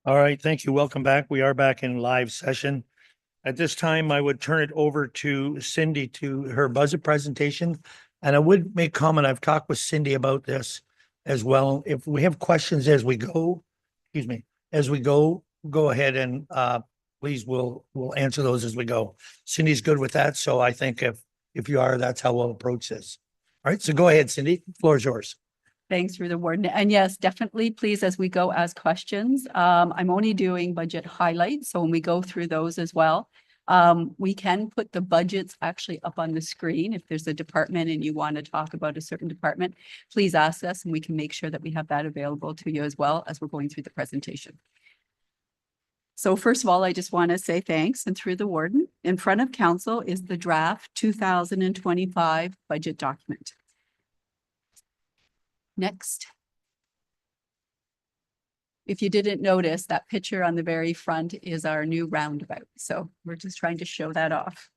All right, thank you. Welcome back. We are back in live session. At this time, I would turn it over to Cindy to her budget presentation. And I would make comment, I've talked with Cindy about this as well. If we have questions as we go, excuse me, as we go ahead and please we'll answer those as we go. Cindy's good with that. So I think if you are, that's how we'll approach this. All right, so go ahead, Cindy. The floor is yours. Thanks through the warden. And yes, definitely, please, as we go, ask questions. I'm only doing budget highlights. So when we go through those as well, we can put the budgets actually up on the screen. If there's a department and you want to talk about a certain department, please ask us and we can make sure that we have that available to you as well as we're going through the presentation. So first of all, I just want to say thanks, and through the warden, in front of council is the draft 2025 budget document. Next. If you didn't notice, that picture on the very front is our new roundabout. So we're just trying to show that off.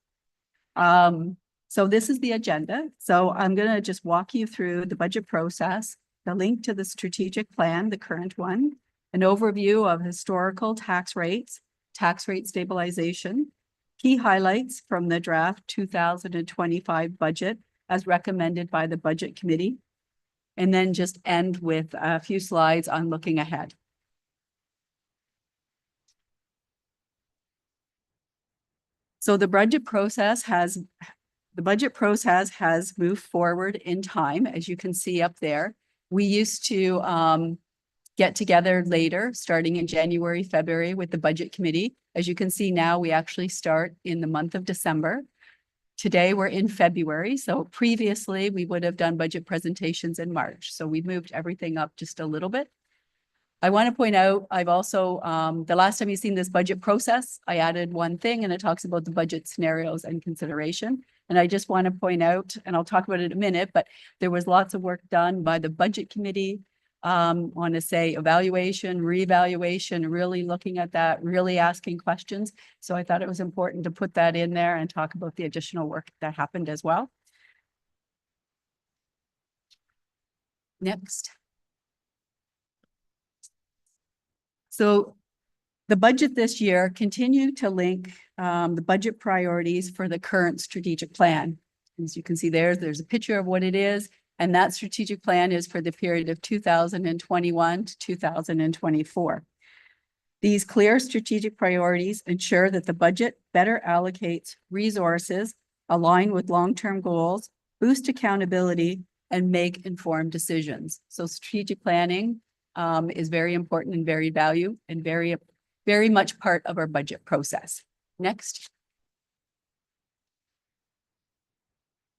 So this is the agenda. So I'm going to just walk you through the budget process, the link to the strategic plan, the current one, an overview of historical tax rate stabilization, key highlights from the draft 2025 budget as recommended by the budget committee, and then just end with a few slides on looking ahead. So the budget process has moved forward in time, as you can see up there. We used to get together later, starting in January, February with the budget committee. As you can see now, we actually start in the month of December. Today we're in February. So previously we would have done budget presentations in March. So we moved everything up just a little bit. I want to point out, I've also, the last time you've seen this budget process, I added one thing and it talks about the budget scenarios and consideration. And I just want to point out, and I'll talk about it in a minute, but there was lots of work done by the budget committee. Want to say evaluation, reevaluation, really looking at that, really asking questions. So I thought it was important to put that in there and talk about the additional work that happened as well. Next. So the budget this year continued to link the budget priorities for the current strategic plan. As you can see there's a picture of what it is. And that strategic plan is for the period of 2021 to 2024. These clear strategic priorities ensure that the budget better allocates resources, align with long-term goals, boost accountability, and make informed decisions. So strategic planning is very important and very valued and very much part of our budget process. Next.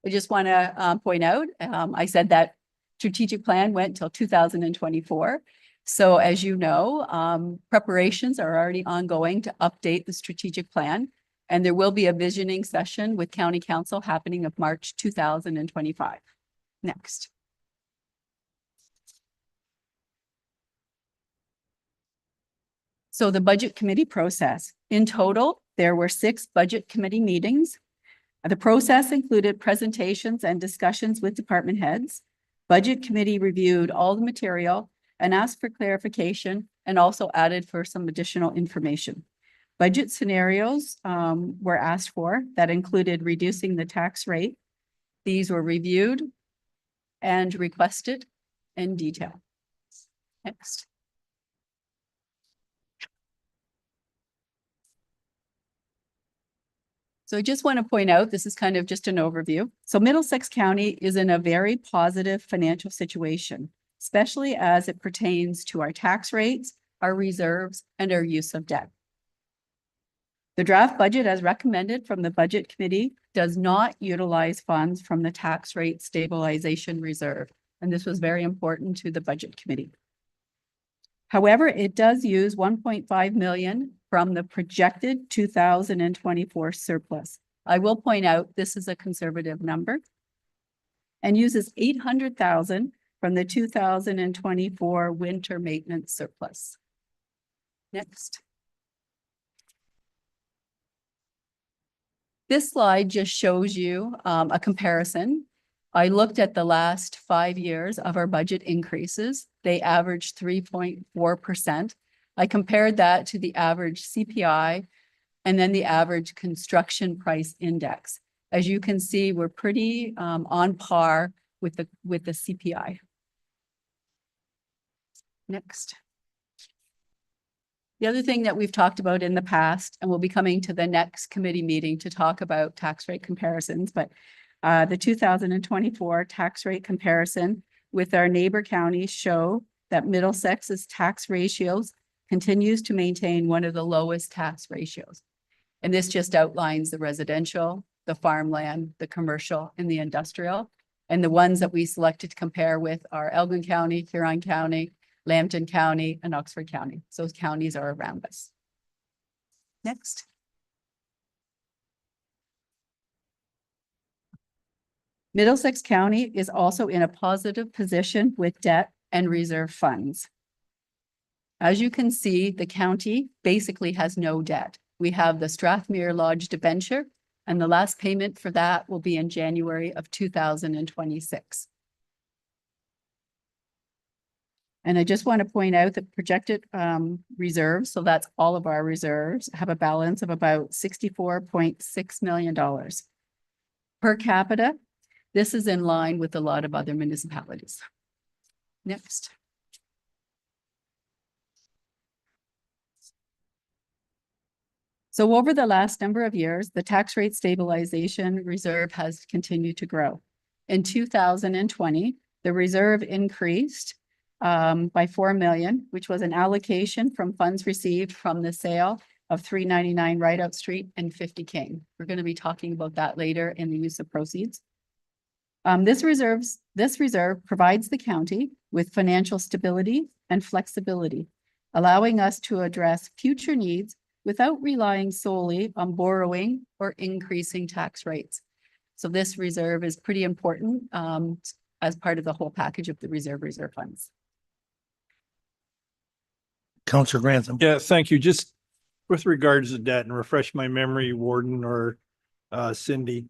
I just want to point out, I said that strategic plan went till 2024. So as you know, preparations are already ongoing to update the strategic plan. And there will be a visioning session with County Council happening of March 2025. Next. So the budget committee process. In total, there were 6 budget committee meetings. The process included presentations and discussions with department heads. Budget committee reviewed all the material and asked for clarification and also added for some additional information. Budget scenarios were asked for that included reducing the tax rate. These were reviewed and requested in detail. Next. So I just want to point out, this is kind of just an overview. So Middlesex County is in a very positive financial situation, especially as it pertains to our tax rates, our reserves, and our use of debt. The draft budget as recommended from the budget committee does not utilize funds from the tax rate stabilization reserve. And this was very important to the budget committee. However, it does use 1.5 million from the projected 2024 surplus. I will point out this is a conservative number and uses 800,000 from the 2024 winter maintenance surplus. Next. This slide just shows you a comparison. I looked at the last 5 years of our budget increases. They averaged 3.4%. I compared that to the average CPI and then the average construction price index. As you can see, we're pretty on par with the CPI. Next. The other thing that we've talked about in the past, and we'll be coming to the next committee meeting to talk about tax rate comparisons, but the 2024 tax rate comparison with our neighbor counties show that Middlesex's tax ratios continues to maintain one of the lowest tax ratios. And this just outlines the residential, the farmland, the commercial, and the industrial. And the ones that we selected to compare with are Elgin County, Huron County, Lambton County, and Oxford County. So those counties are around us. Next. Middlesex County is also in a positive position with debt and reserve funds. As you can see, the county basically has no debt. We have the Strathmere Lodge debenture, and the last payment for that will be in January of 2026. And I just want to point out that projected reserves, so that's all of our reserves, have a balance of about $64.6 million. Per capita, this is in line with a lot of other municipalities. Next. So over the last number of years, the tax rate stabilization reserve has continued to grow. In 2020, the reserve increased by 4 million, which was an allocation from funds received from the sale of 399 Rideout Street and 50 King. We're going to be talking about that later in the use of proceeds. This reserve provides the county with financial stability and flexibility, allowing us to address future needs without relying solely on borrowing or increasing tax rates. So this reserve is pretty important as part of the whole package of the reserve funds. Councillor Grantham. Yeah, thank you. Just with regards to debt, and refresh my memory, Warden or Cindy,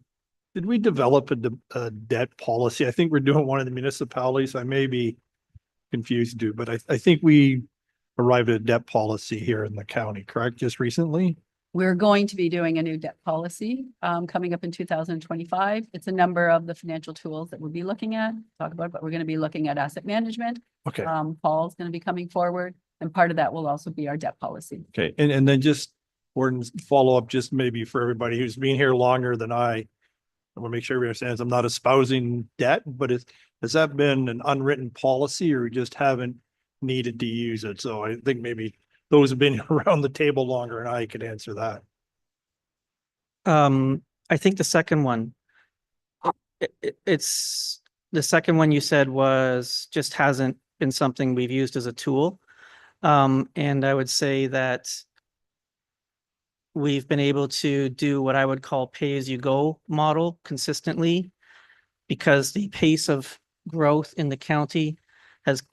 did we develop a debt policy? I think we're doing one of the municipalities. I may be confused too, but I think we arrived at a debt policy here in the county, correct? Just recently? We're going to be doing a new debt policy coming up in 2025. It's a number of the financial tools that we'll be looking at, talk about, but we're going to be looking at asset management. Okay. Paul's going to be coming forward, and part of that will also be our debt policy. Okay. And then just Warden's follow up, just maybe for everybody who's been here longer than I want to make sure everybody understands I'm not espousing debt, but has that been an unwritten policy or we just haven't needed to use it? So I think maybe those have been around the table longer and I could answer that. I think the second one, it's the second one you said was just hasn't been something we've used as a tool. And I would say that we've been able to do what I would call pay-as-you-go model consistently because the pace of growth in the county has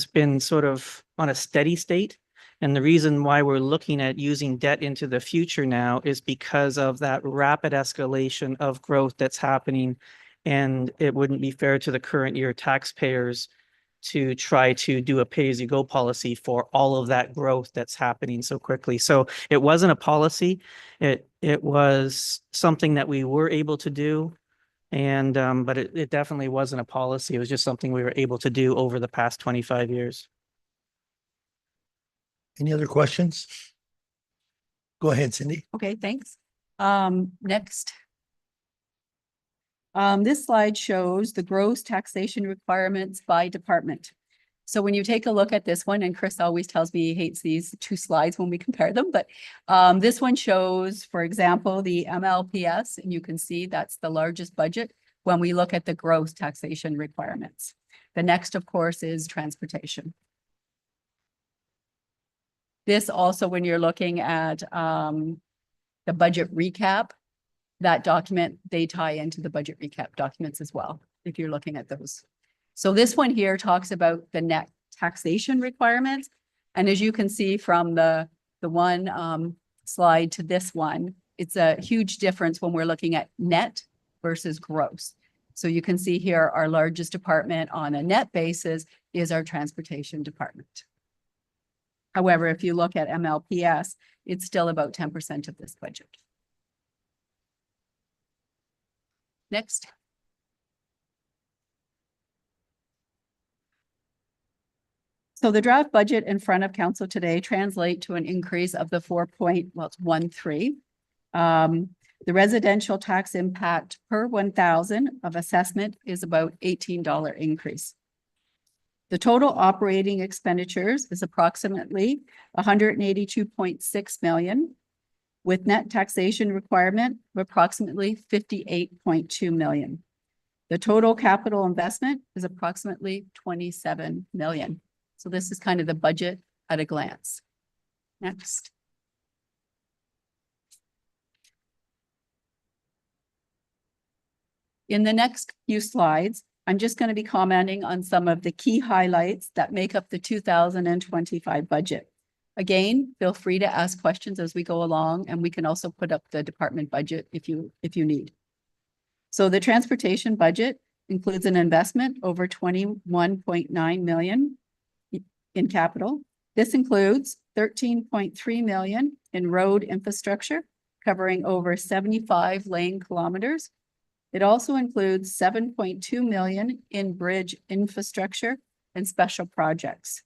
been sort of on a steady state. And the reason why we're looking at using debt into the future now is because of that rapid escalation of growth that's happening. And it wouldn't be fair to the current year taxpayers to try to do a pay-as-you-go policy for all of that growth that's happening so quickly. So it wasn't a policy. It was something that we were able to do. And but it definitely wasn't a policy. It was just something we were able to do over the past 25 years. Any other questions? Go ahead, Cindy. Okay, thanks. Next. This slide shows the gross taxation requirements by department. So when you take a look at this one, and Chris always tells me he hates these two slides when we compare them, but this one shows, for example, the MLPS, and you can see that's the largest budget when we look at the gross taxation requirements. The next, of course, is transportation. This also, when you're looking at the budget recap, that document, they tie into the budget recap documents as well, if you're looking at those. So this one here talks about the net taxation requirements. And as you can see from the one slide to this one, it's a huge difference when we're looking at net versus gross. So you can see here, our largest department on a net basis is our transportation department. However, if you look at MLPS, it's still about 10% of this budget. Next. So the draft budget in front of council today translate to an increase of the 4.13. The residential tax impact per 1,000 of assessment is about $18 increase. The total operating expenditures is approximately 182.6 million, with net taxation requirement of approximately 58.2 million. The total capital investment is approximately 27 million. So this is kind of the budget at a glance. Next. In the next few slides, I'm just going to be commenting on some of the key highlights that make up the 2025 budget. Again, feel free to ask questions as we go along, and we can also put up the department budget if you need. So the transportation budget includes an investment over 21.9 million in capital. This includes 13.3 million in road infrastructure, covering over 75 lane kilometers. It also includes 7.2 million in bridge infrastructure and special projects.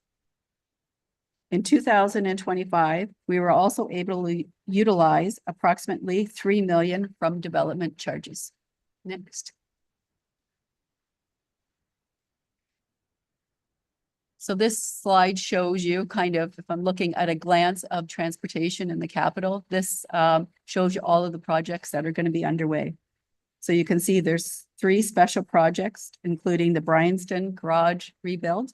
In 2025, we were also able to utilize approximately 3 million from development charges. Next. So this slide shows you kind of, if I'm looking at a glance of transportation in the capital, this shows you all of the projects that are going to be underway. So you can see there's 3 special projects, including the Bryanston Garage rebuild.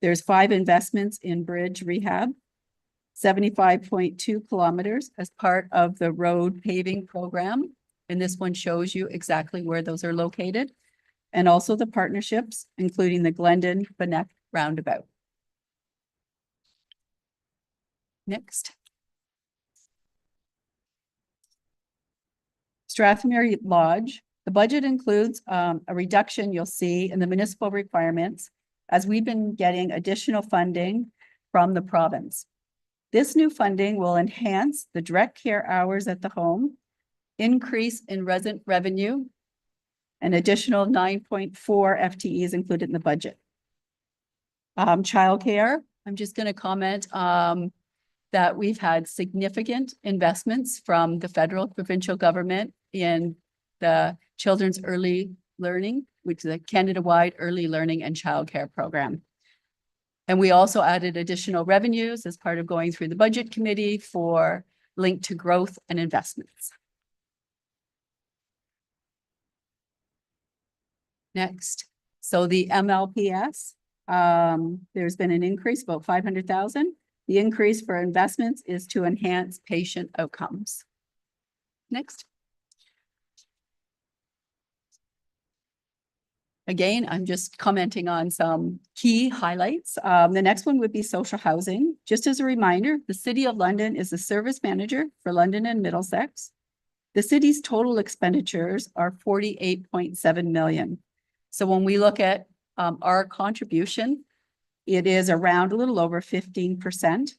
There's 5 investments in bridge rehab, 75.2 kilometers as part of the road paving program. And this one shows you exactly where those are located. And also the partnerships, including the Glendon-Bannock roundabout. Next. Strathmere Lodge. The budget includes a reduction you'll see in the municipal requirements as we've been getting additional funding from the province. This new funding will enhance the direct care hours at the home, increase in resident revenue, an additional 9.4 FTEs included in the budget. Childcare, I'm just going to comment that we've had significant investments from the federal provincial government in the Children's Early Learning, which is a Canada-wide early learning and childcare program. And we also added additional revenues as part of going through the budget committee for linked to growth and investments. Next, so the MLPS, there's been an increase about 500,000. The increase for investments is to enhance patient outcomes. Next. Again, I'm just commenting on some key highlights. The next one would be social housing. Just as a reminder, the City of London is the service manager for London and Middlesex. The city's total expenditures are 48.7 million. So when we look at our contribution, it is around a little over 15%.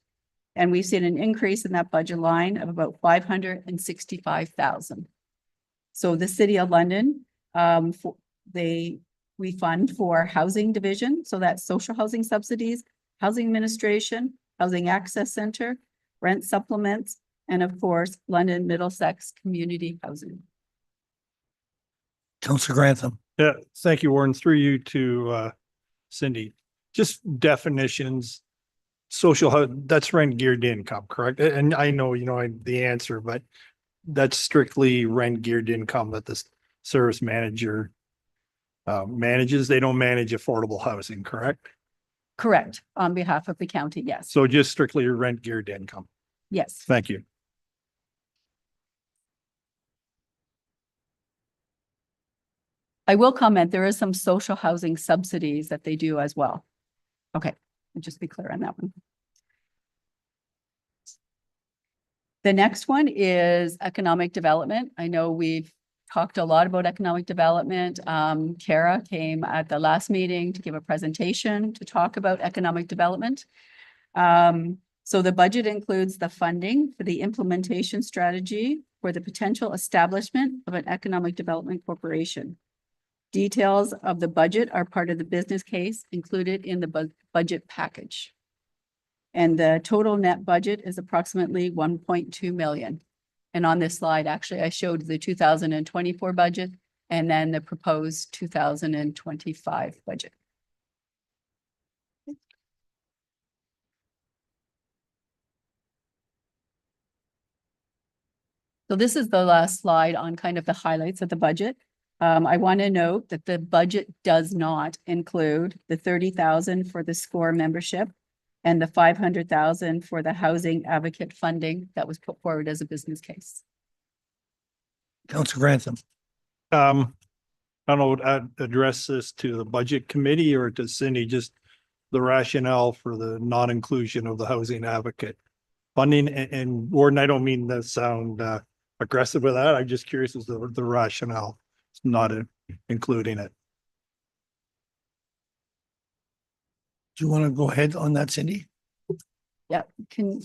And we've seen an increase in that budget line of about 565,000. So the City of London, we fund for housing division. So that's social housing subsidies, housing administration, housing access center, rent supplements, and of course, London Middlesex community housing. Councillor Grantham. Yeah, thank you, Warren. Through you to Cindy. Just definitions. Social, that's rent geared income, correct? And I know, the answer, but that's strictly rent geared income that the service manager manages. They don't manage affordable housing, correct? Correct. On behalf of the county, yes. So just strictly rent geared income. Yes. Thank you. I will comment, there is some social housing subsidies that they do as well. Okay, I'll just be clear on that one. The next one is economic development. I know we've talked a lot about economic development. Kara came at the last meeting to give a presentation to talk about economic development. So the budget includes the funding for the implementation strategy for the potential establishment of an economic development corporation. Details of the budget are part of the business case included in the budget package. And the total net budget is approximately 1.2 million. And on this slide, actually, I showed the 2024 budget and then the proposed 2025 budget. So this is the last slide on kind of the highlights of the budget. I want to note that the budget does not include the 30,000 for the SCORE membership and the 500,000 for the housing advocate funding that was put forward as a business case. Councilor Grantham. I don't know, would I address this to the budget committee or to Cindy, just the rationale for the non-inclusion of the housing advocate funding? And Warden, I don't mean to sound aggressive with that. I'm just curious as to the rationale, it's not including it. Do you want to go ahead on that, Cindy? Yeah, can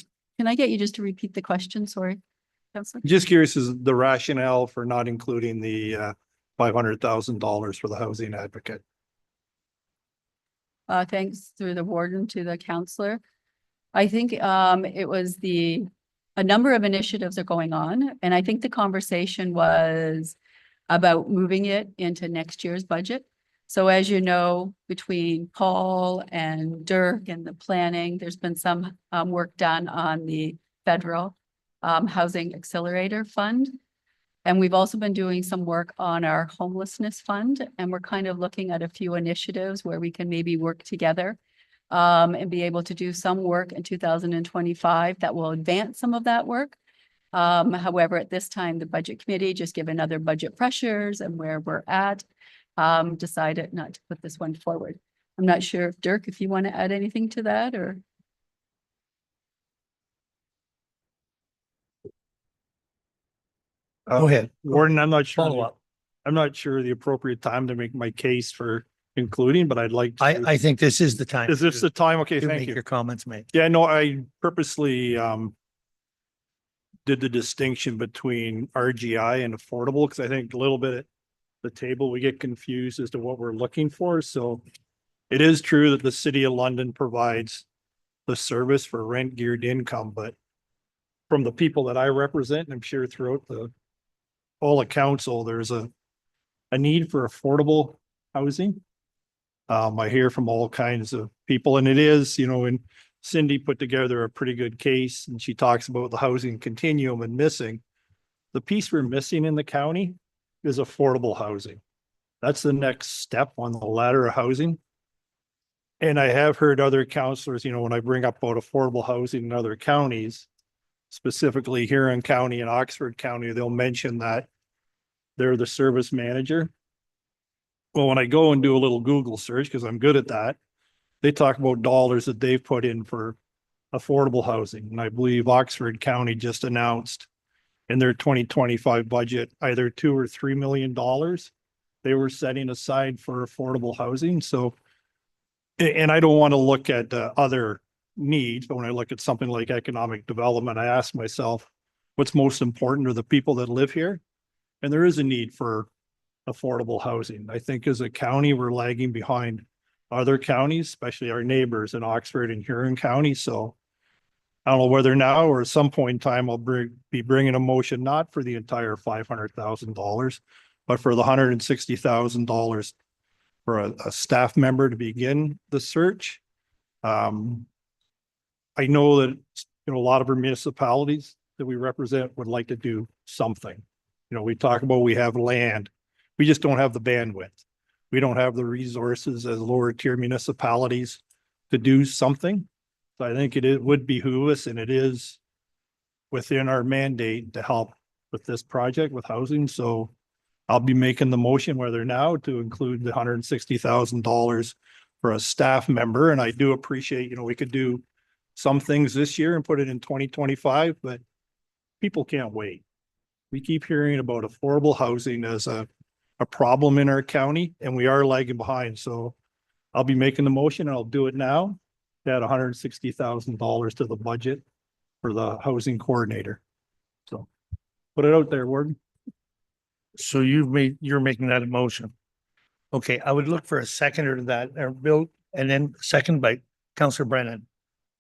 I get you just to repeat the question? Sorry, Councilor. Just curious as the rationale for not including the $500,000 for the housing advocate. Thanks through the warden to the counselor. I think it was a number of initiatives are going on, and I think the conversation was about moving it into next year's budget. So as you know, between Paul and Dirk and the planning, there's been some work done on the federal housing accelerator fund. And we've also been doing some work on our homelessness fund, and we're kind of looking at a few initiatives where we can maybe work together and be able to do some work in 2025 that will advance some of that work. However, at this time, the budget committee, just given other budget pressures and where we're at, decided not to put this one forward. I'm not sure if Dirk, if you want to add anything to that or. Go ahead. Warden, I'm not Follow sure. up. I'm not sure the appropriate time to make my case for including, but I'd like to. I think this is the time. Is this the time? Okay, to thank make you. your comments, mate. Yeah, no, I purposely did the distinction between RGI and affordable because I think a little bit at the table, we get confused as to what we're looking for. So it is true that the city of London provides the service for rent geared income, but from the people that I represent, and I'm sure throughout all of council, there's a need for affordable housing. I hear from all kinds of people, and it is, and Cindy put together a pretty good case, and she talks about the housing continuum and missing. The piece we're missing in the county is affordable housing. That's the next step on the ladder of housing. And I have heard other counselors, when I bring up about affordable housing in other counties, specifically Huron County and Oxford County, they'll mention that they're the service manager. Well, when I go and do a little Google search, because I'm good at that, they talk about dollars that they've put in for affordable housing. And I believe Oxford County just announced in their 2025 budget, either $2 or $3 million they were setting aside for affordable housing. So, and I don't want to look at other needs, but when I look at something like economic development, I ask myself, what's most important are the people that live here? And there is a need for affordable housing. I think as a county, we're lagging behind other counties, especially our neighbors in Oxford and Huron County. So I don't know whether now or at some point in time, I'll be bringing a motion, not for the entire $500,000, but for the $160,000 for a staff member to begin the search. I know that, a lot of our municipalities that we represent would like to do something. We talk about, we have land. We just don't have the bandwidth. We don't have the resources as lower tier municipalities to do something. So I think it would behoove us, and it is within our mandate to help with this project with housing. So I'll be making the motion, whether now to include the $160,000 for a staff member. And I do appreciate, we could do some things this year and put it in 2025, but people can't wait. We keep hearing about affordable housing as a problem in our county, and we are lagging behind. So I'll be making the motion, and I'll do it now. to add $160,000 to the budget for the housing coordinator. So put it out there, Warden. So you're making that a motion. Okay, I would look for a seconder to that, or Bill, and then second by Councillor Brennan.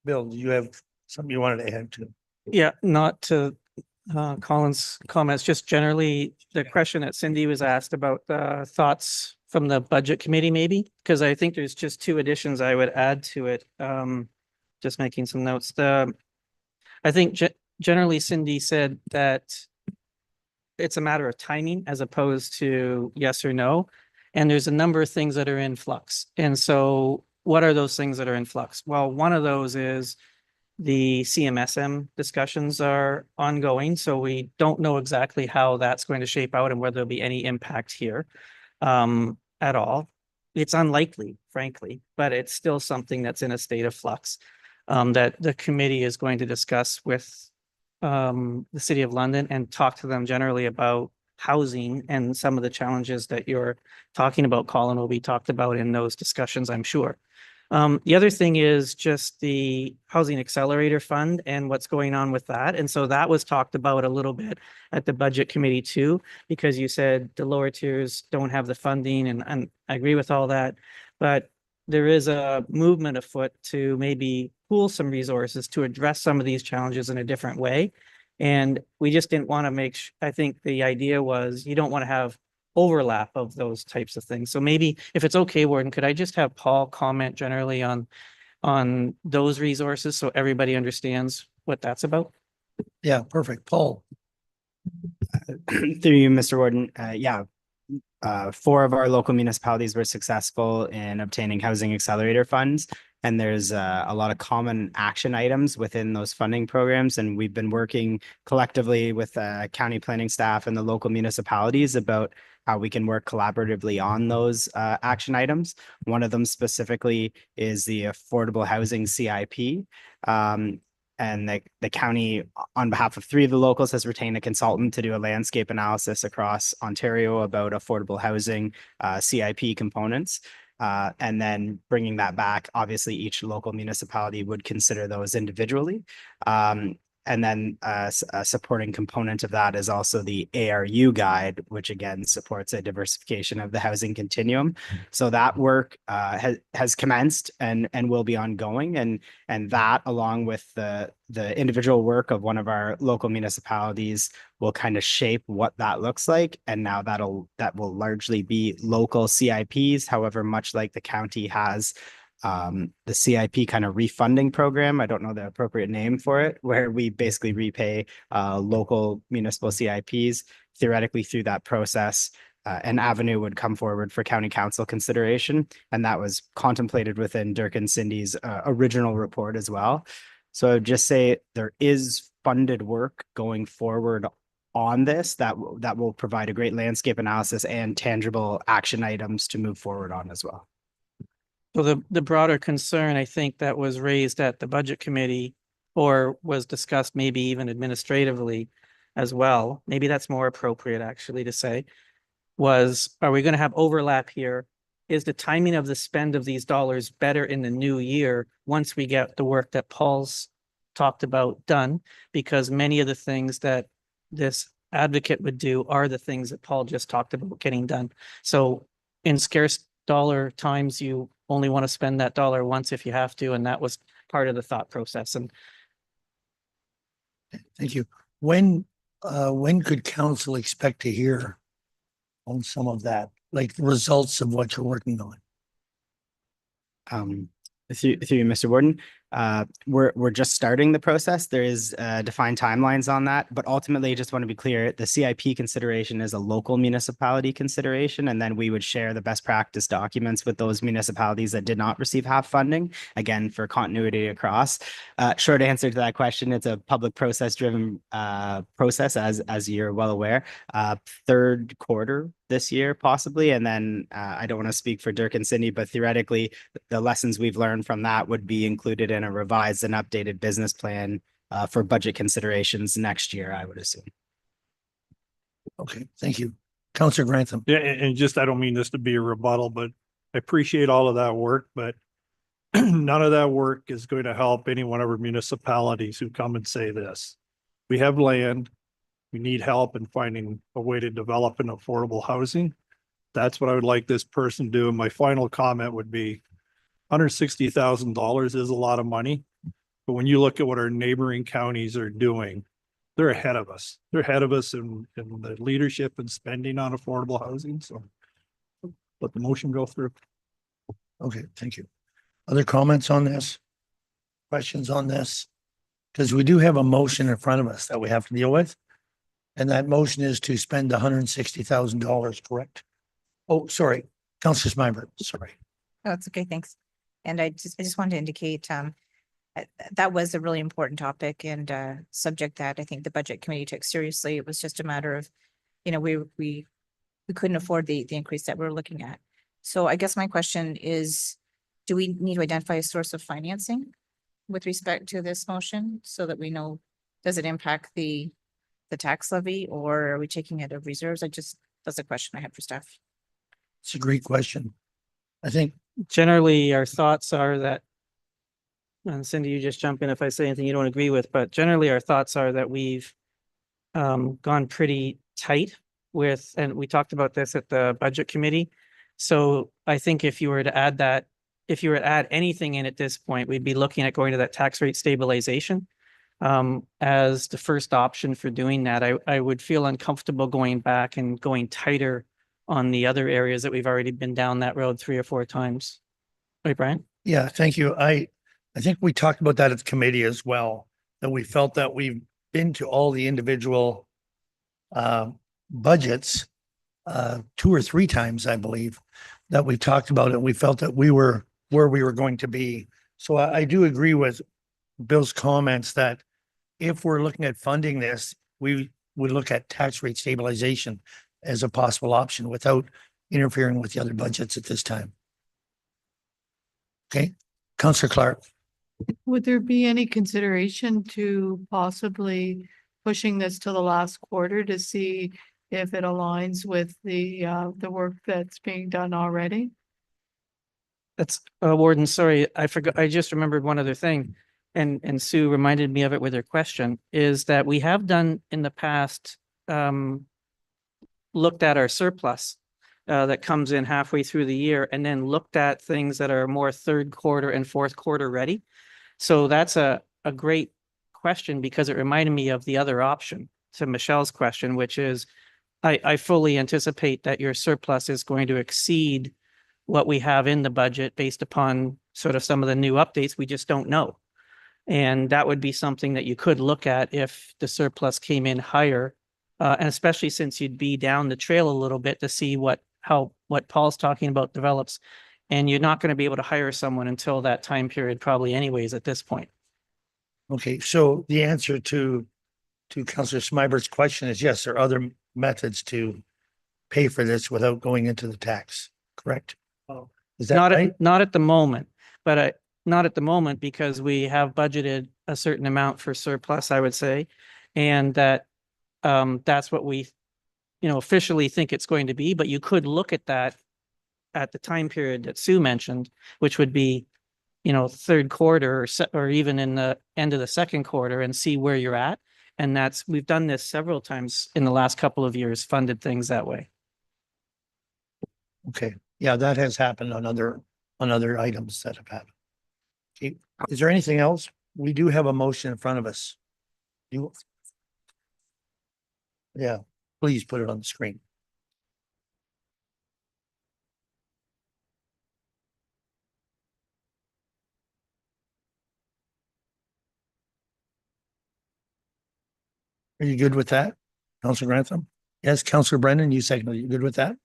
Bill, do you have something you wanted to add to? Yeah, not to Colin's comments, just generally the question that Cindy was asked about the thoughts from the budget committee, maybe, because I think there's just two additions I would add to it. Just making some notes. I think generally Cindy said that it's a matter of timing as opposed to yes or no. And there's a number of things that are in flux. And so what are those things that are in flux? Well, one of those is the CMSM discussions are ongoing, so we don't know exactly how that's going to shape out and whether there'll be any impact here at all. It's unlikely, frankly, but it's still something that's in a state of flux that the committee is going to discuss with the City of London and talk to them generally about housing, and some of the challenges that you're talking about, Colin, will be talked about in those discussions, I'm sure. The other thing is just the Housing Accelerator Fund and what's going on with that. And so that was talked about a little bit at the Budget Committee too, because you said the lower tiers don't have the funding, and I agree with all that. But there is a movement afoot to maybe pool some resources to address some of these challenges in a different way. And we just didn't want to I think the idea was you don't want to have overlap of those types of things. So maybe if it's okay, Warden, could I just have Paul comment generally on those resources so everybody understands what that's about? Yeah, perfect. Paul. Through you, Mr. Warden. Four of our local municipalities were successful in obtaining housing accelerator funds. And there's a lot of common action items within those funding programs. And we've been working collectively with county planning staff and the local municipalities about how we can work collaboratively on those action items. One of them specifically is the affordable housing CIP. And the county, on behalf of three of the locals, has retained a consultant to do a landscape analysis across Ontario about affordable housing CIP components. And then bringing that back, obviously each local municipality would consider those individually. And then a supporting component of that is also the ARU guide, which again supports a diversification of the housing continuum. So that work has commenced and will be ongoing, and that, along with the individual work of one of our local municipalities, will kind of shape what that looks like. And now that will largely be local CIPs. However, much like the county has the CIP kind of refunding program, I don't know the appropriate name for it, where we basically repay local municipal CIPs. Theoretically, through that process, an avenue would come forward for county council consideration, and that was contemplated within Dirk and Cindy's original report as well. So I would just say there is funded work going forward on this that will provide a great landscape analysis and tangible action items to move forward on as well. So the broader concern, I think, that was raised at the Budget Committee, or was discussed maybe even administratively as well, maybe that's more appropriate actually to say, was, are we going to have overlap here? Is the timing of the spend of these dollars better in the new year once we get the work that Paul's talked about done? Because many of the things that this advocate would do are the things that Paul just talked about getting done. So in scarce dollar times, you only want to spend that dollar once if you have to, and that was part of the thought process. And Thank you. When could council expect to hear on some of that, like the results of what you're working on? Through you, Mr. Warden, we're just starting the process. There is defined timelines on that, but ultimately, I just want to be clear, the CIP consideration is a local municipality consideration, and then we would share the best practice documents with those municipalities that did not receive half funding, again, for continuity across. Short answer to that question, it's a public process driven process, as you're well aware. Third quarter this year, possibly. And then I don't want to speak for Dirk and Cindy, but theoretically, the lessons we've learned from that would be included in a revised and updated business plan for budget considerations next year, I would assume. Okay, thank you. Councillor Grantham. Yeah, and just, I don't mean this to be a rebuttal, but I appreciate all of that work, but none of that work is going to help any one of our municipalities who come and say this. We have land. We need help in finding a way to develop an affordable housing. That's what I would like this person to do. And my final comment would be $160,000 is a lot of money. But when you look at what our neighboring counties are doing, they're ahead of us. They're ahead of us in the leadership and spending on affordable housing. So let the motion go through. Okay, thank you. Other comments on this? Questions on this? Because we do have a motion in front of us that we have to deal with. And that motion is to spend $160,000, correct? Oh, sorry, Councillor Smiber, sorry. Oh, it's okay, thanks. And I just wanted to indicate, that was a really important topic and subject that I think the budget committee took seriously. It was just a matter of, we couldn't afford the increase that we're looking at. So I guess my question is, do we need to identify a source of financing with respect to this motion so that we know, does it impact the tax levy, or are we taking it of reserves? That's a question I had for staff. It's a great question. I think, Generally, our thoughts are that, and Cindy, you just jump in if I say anything you don't agree with, but generally our thoughts are that we've gone pretty tight with, and we talked about this at the budget committee. So I think if you were to add that, if you were to add anything in at this point, we'd be looking at going to that tax rate stabilization as the first option for doing that. I would feel uncomfortable going back and going tighter on the other areas that we've already been down that road 3 or 4 times. Right, Brian? yeah, thank you. I think we talked about that at the committee as well, that we felt that we've been to all the individual budgets 2 or 3 times, I believe, that we talked about it. We felt that we were where we were going to be. So I do agree with Bill's comments that if we're looking at funding this, we would look at tax rate stabilization as a possible option without interfering with the other budgets at this time. Okay, Councillor Clark. Would there be any consideration to possibly pushing this to the last quarter to see if it aligns with the work that's being done already? That's Warden, sorry, I forgot, I just remembered one other thing. And Sue reminded me of it with her question, is that we have done in the past, looked at our surplus that comes in halfway through the year and then looked at things that are more 3rd quarter and 4th quarter ready. So that's a great question because it reminded me of the other option to Michelle's question, which is I fully anticipate that your surplus is going to exceed what we have in the budget based upon sort of some of the new updates. We just don't know. And that would be something that you could look at if the surplus came in higher. And especially since you'd be down the trail a little bit to see what Paul's talking about develops. And you're not going to be able to hire someone until that time period probably anyways at this point. Okay, so the answer to Councillor Smiber's question is yes, there are other methods to pay for this without going into the tax, correct? Oh. Is that right? Not at the moment, but not at the moment because we have budgeted a certain amount for surplus, I would say. And that that's what we, officially think it's going to be, but you could look at that at the time period that Sue mentioned, which would be, 3rd quarter or even in the end of the 2nd quarter and see where you're at. And we've done this several times in the last couple of years, funded things that way. Okay, yeah, that has happened on other items that have happened. Okay, is there anything else? We do have a motion in front of us. Yeah, please put it on the screen. Are you good with that, Councillor Grantham? Yes, Councillor Brennan, you seconded. You good with that?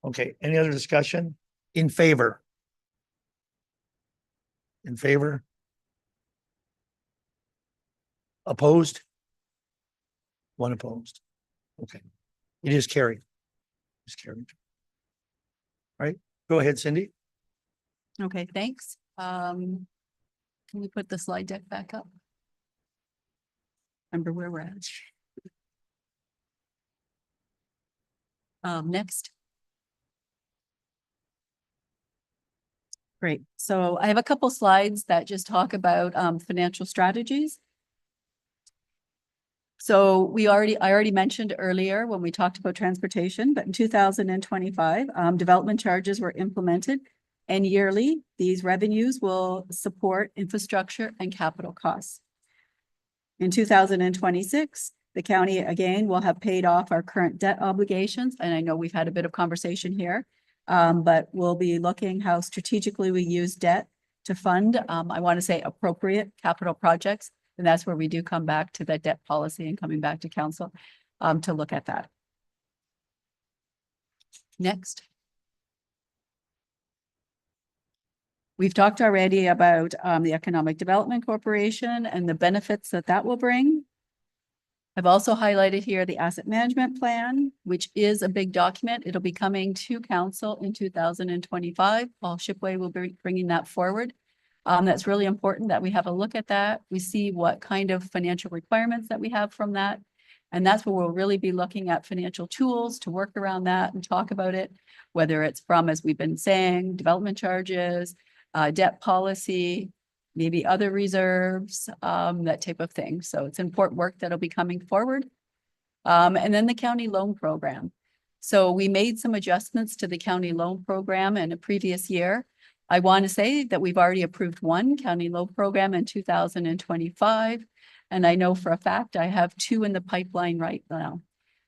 Okay, any other discussion? In favor? In favor? Opposed? 1 opposed. Okay, it is carried. It's carried. All right, go ahead, Cindy. Okay, thanks. Can we put the slide deck back up? Remember where we're at. Next. Great. So I have a couple slides that just talk about financial strategies. So I already mentioned earlier when we talked about transportation, but in 2025, development charges were implemented. And yearly, these revenues will support infrastructure and capital costs. In 2026, the county again will have paid off our current debt obligations. And I know we've had a bit of conversation here, but we'll be looking how strategically we use debt to fund, I want to say appropriate capital projects. And that's where we do come back to that debt policy and coming back to council to look at that. Next. We've talked already about the Economic Development Corporation and the benefits that that will bring. I've also highlighted here the asset management plan, which is a big document. It'll be coming to council in 2025. Paul Shipway will be bringing that forward. That's really important that we have a look at that. We see what kind of financial requirements that we have from that. And that's where we'll really be looking at financial tools to work around that and talk about it, whether it's from, as we've been saying, development charges, debt policy, maybe other reserves, that type of thing. So it's important work that'll be coming forward. And then the county loan program. So we made some adjustments to the county loan program in a previous year. I want to say that we've already approved one county loan program in 2025. And I know for a fact I have two in the pipeline right now.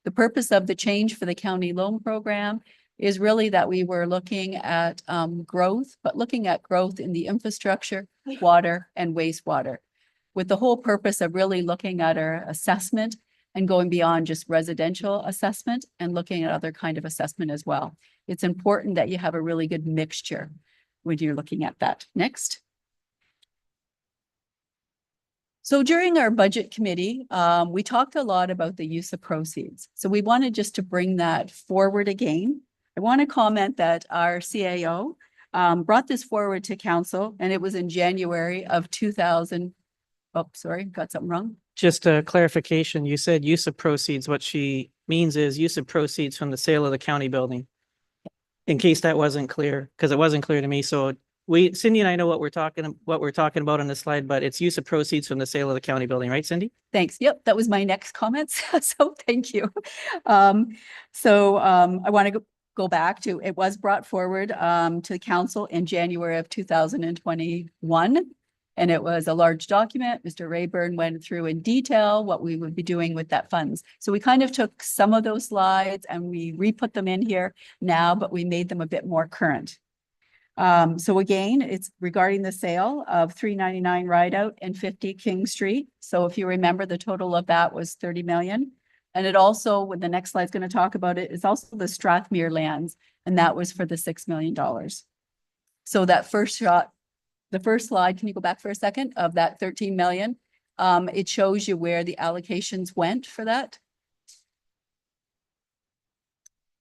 The purpose of the change for the county loan program is really that we were looking at growth, but looking at growth in the infrastructure, water and wastewater, with the whole purpose of really looking at our assessment and going beyond just residential assessment and looking at other kind of assessment as well. It's important that you have a really good mixture when you're looking at that. Next. So during our budget committee, we talked a lot about the use of proceeds. So we wanted just to bring that forward again. I want to comment that our CAO brought this forward to council, and it was in January of 2000. Oh, sorry, got something wrong. Just a clarification, you said use of proceeds. What she means is use of proceeds from the sale of the county building. In case that wasn't clear, because it wasn't clear to me. So Cindy and I know what we're talking about on this slide, but it's use of proceeds from the sale of the county building, right, Cindy? Thanks. Yep, that was my next comments. So thank you. I want to go back to, it was brought forward to the council in January of 2021. And it was a large document. Mr. Rayburn went through in detail what we would be doing with that funds. So we kind of took some of those slides and we re-put them in here now, but we made them a bit more current. So again, it's regarding the sale of 399 Rideout and 50 King Street. So if you remember, the total of that was 30 million. And it also, when the next slide is going to talk about it, is also the Strathmere lands. And that was for the $6 million. So that first shot, the first slide, can you go back for a second, of that 13 million? It shows you where the allocations went for that.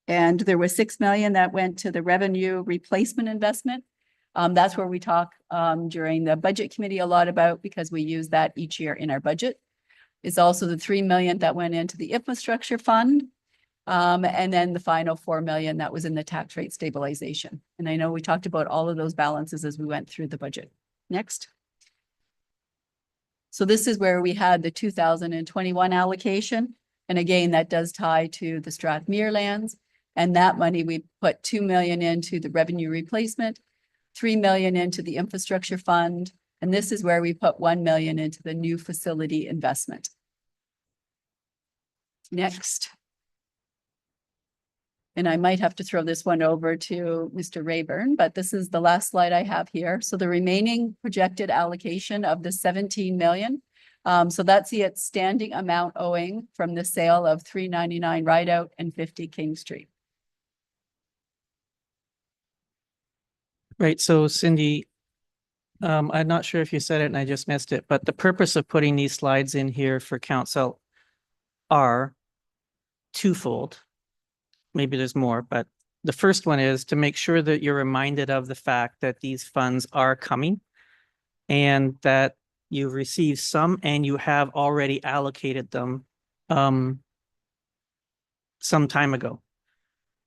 And there was 6 million that went to the revenue replacement investment. That's where we talk during the budget committee a lot about, because we use that each year in our budget. It's also the 3 million that went into the infrastructure fund. And then the final 4 million that was in the tax rate stabilization. And I know we talked about all of those balances as we went through the budget. Next. So this is where we had the 2021 allocation. And again, that does tie to the Strathmere lands. And that money, we put 2 million into the revenue replacement, 3 million into the infrastructure fund. And this is where we put 1 million into the new facility investment. Next. And I might have to throw this one over to Mr. Rayburn, but this is the last slide I have here. So the remaining projected allocation of the 17 million. So that's the outstanding amount owing from the sale of 399 Rideout and 50 King Street. Right. So Cindy, I'm not sure if you said it and I just missed it, but the purpose of putting these slides in here for council are twofold. Maybe there's more, but the first one is to make sure that you're reminded of the fact that these funds are coming and that you've received some and you have already allocated them some time ago.